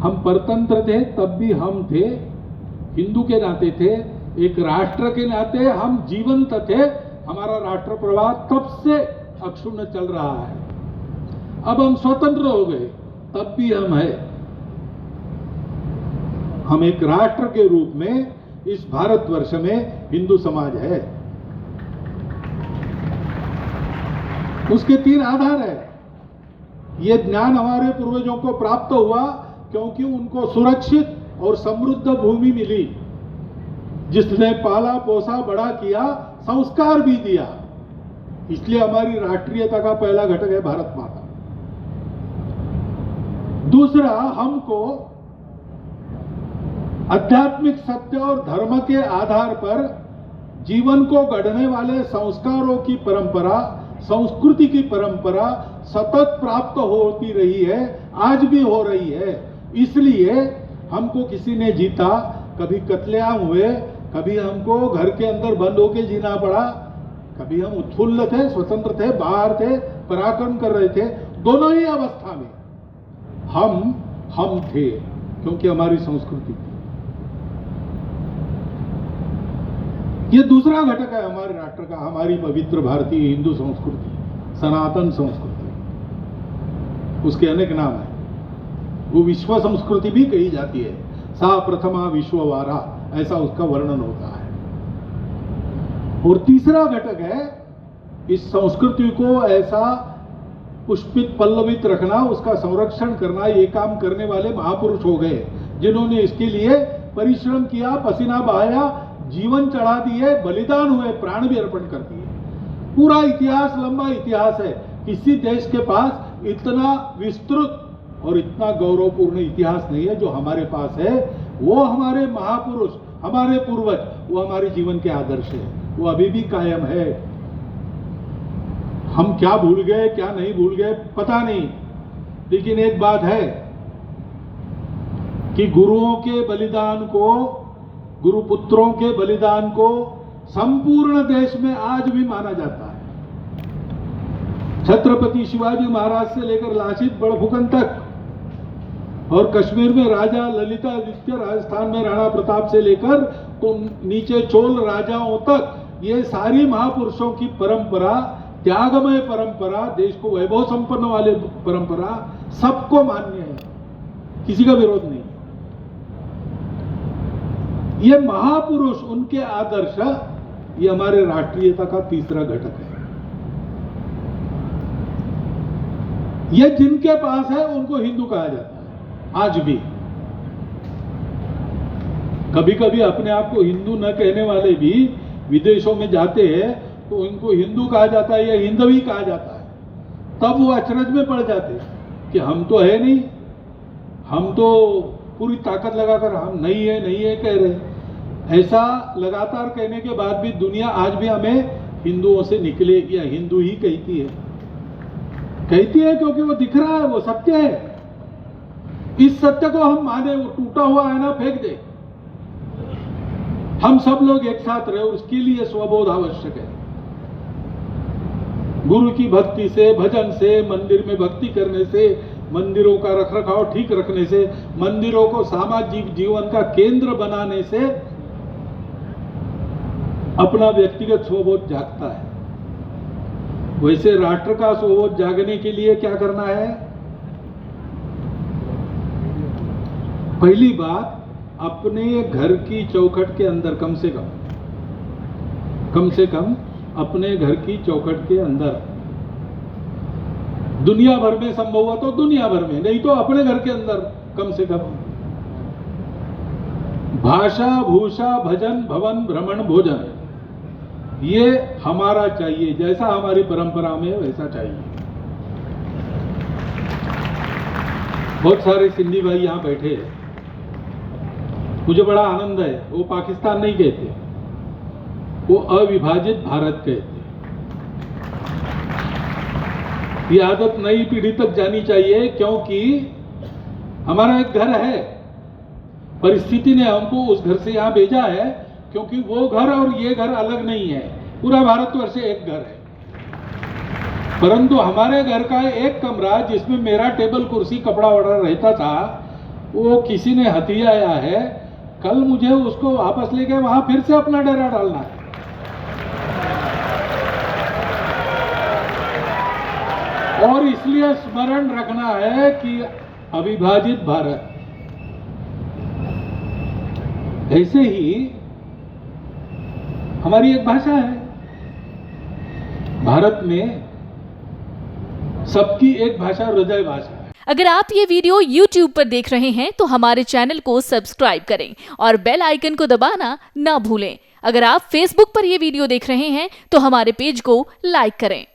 हम परतंत्र थे तब भी हम थे, हिंदू के नाते थे, एक राष्ट्र के नाते हम जीवंत थे। हमारा राष्ट्र प्रवाह तब से अक्षुण्ण चल रहा है। अब हम स्वतंत्र हो गए, तब भी हम है। हम एक राष्ट्र के रूप में इस भारतवर्ष में हिंदू समाज है। उसके 3 आधार है। ये ज्ञान हमारे पूर्वजों को प्राप्त हुआ क्योंकि उनको सुरक्षित और समृद्ध भूमि मिली, जिसने पाला पोसा बड़ा किया, संस्कार भी दिया। इसलिए हमारी राष्ट्रीयता का पहला घटक है भारत माता। दूसरा, हमको आध्यात्मिक सत्य और धर्म के आधार पर जीवन को गढ़ने वाले संस्कारों की परंपरा, संस्कृति की परंपरा सतत प्राप्त होती रही है, आज भी हो रही है। इसलिए हमको किसी ने जीता, कभी कत्लेआम हुए, कभी हमको घर के अंदर बंद होके जीना पड़ा, कभी हम उत्फुल्ल थे, स्वतंत्र थे, बाहर थे, पराक्रम कर रहे थे। दोनों ही अवस्था में हम थे, क्योंकि हमारी संस्कृति थी। ये दूसरा घटक है हमारे राष्ट्र का, हमारी पवित्र भारतीय हिंदू संस्कृति, सनातन संस्कृति। उसके अनेक नाम हैं। वो विश्व संस्कृति भी कही जाती है। सा प्रथमा विश्ववारा, ऐसा उसका वर्णन होता है। और तीसरा घटक है इस संस्कृति को ऐसा पुष्पित पल्लवित रखना, उसका संरक्षण करना। ये काम करने वाले महापुरुष हो गए, जिन्होंने इसके लिए परिश्रम किया, पसीना बहाया, जीवन चढ़ा दिए, बलिदान हुए, प्राण भी अर्पण कर दिए। पूरा इतिहास, लंबा इतिहास है। किसी देश के पास इतना विस्तृत और इतना गौरवपूर्ण इतिहास नहीं है जो हमारे पास है। वो हमारे महापुरुष, हमारे पूर्वज, वो हमारे जीवन के आदर्श है, वो अभी भी कायम है। हम क्या भूल गए, क्या नहीं भूल गए, पता नहीं। लेकिन एक बात है कि गुरुओं के बलिदान को, गुरुपुत्रों के बलिदान को संपूर्ण देश में आज भी माना जाता है। छत्रपति शिवाजी महाराज से लेकर लासित बड़फुकन तक, और कश्मीर में राजा ललितादित्य, राजस्थान में राणा प्रताप से लेकर तो नीचे चोल राजाओं तक, ये सारी महापुरुषों की परंपरा, त्यागमय परंपरा, देश को वैभव संपन्न वाले परंपरा, सबको मान्य है, किसी का विरोध नहीं। ये महापुरुष, उनके आदर्श, ये हमारे राष्ट्रीयता का तीसरा घटक है। ये जिनके पास है उनको हिंदू कहा जाता है आज भी। कभी कभी अपने आप को हिंदू न कहने वाले भी विदेशों में जाते हैं तो इनको हिंदू कहा जाता है या हिंदवी कहा जाता है। तब वो अचरज में पड़ जाते कि हम तो है नहीं, हम तो पूरी ताकत लगाकर हम नहीं है कह रहे। ऐसा लगातार कहने के बाद भी दुनिया आज भी हमें हिंदुओं से निकले या हिंदू ही कहती है क्योंकि वो दिख रहा है, वो सत्य है। इस सत्य को हम माने, वो टूटा हुआ आईना फेंक दे, हम सब लोग एक साथ रहे, उसके लिए स्वबोध आवश्यक है। गुरु की भक्ति से, भजन से, मंदिर में भक्ति करने से, मंदिरों का रखरखाव ठीक रखने से, मंदिरों को सामाजिक जीवन का केंद्र बनाने से अपना व्यक्तिगत स्वबोध जागता है। वैसे राष्ट्र का स्वबोध जागने के लिए क्या करना है? पहली बात, अपने घर की चौखट के अंदर कम से कम अपने घर की चौखट के अंदर, दुनिया भर में संभव हो तो दुनिया भर में, नहीं तो अपने घर के अंदर कम से कम भाषा, भूषा, भजन, भवन, भ्रमण, भोजन, ये हमारा चाहिए। जैसा हमारी परंपरा में वैसा चाहिए। बहुत सारे सिंधी भाई यहां बैठे हैं, मुझे बड़ा आनंद है। वो पाकिस्तान नहीं कहते, वो अविभाजित भारत कहते। ये आदत नई पीढ़ी तक जानी चाहिए, क्योंकि हमारा एक घर है, परिस्थिति ने हमको उस घर से यहां भेजा है, क्योंकि वो घर और ये घर अलग नहीं है, पूरा भारतवर्ष एक घर है। परंतु हमारे घर का एक कमरा जिसमें मेरा टेबल कुर्सी कपड़ा वड़ा रहता था, वो किसी ने हथियाया है, कल मुझे उसको वापस लेके वहां फिर से अपना डेरा डालना है। और इसलिए स्मरण रखना है कि अविभाजित भारत, ऐसे ही हमारी एक भाषा है। भारत में सबकी एक भाषा हृदय भाषा है। अगर आप ये वीडियो YouTube पर देख रहे हैं तो हमारे चैनल को सब्सक्राइब करें और बेल आइकन को दबाना ना भूलें। अगर आप Facebook पर ये वीडियो देख रहे हैं तो हमारे पेज को लाइक करें।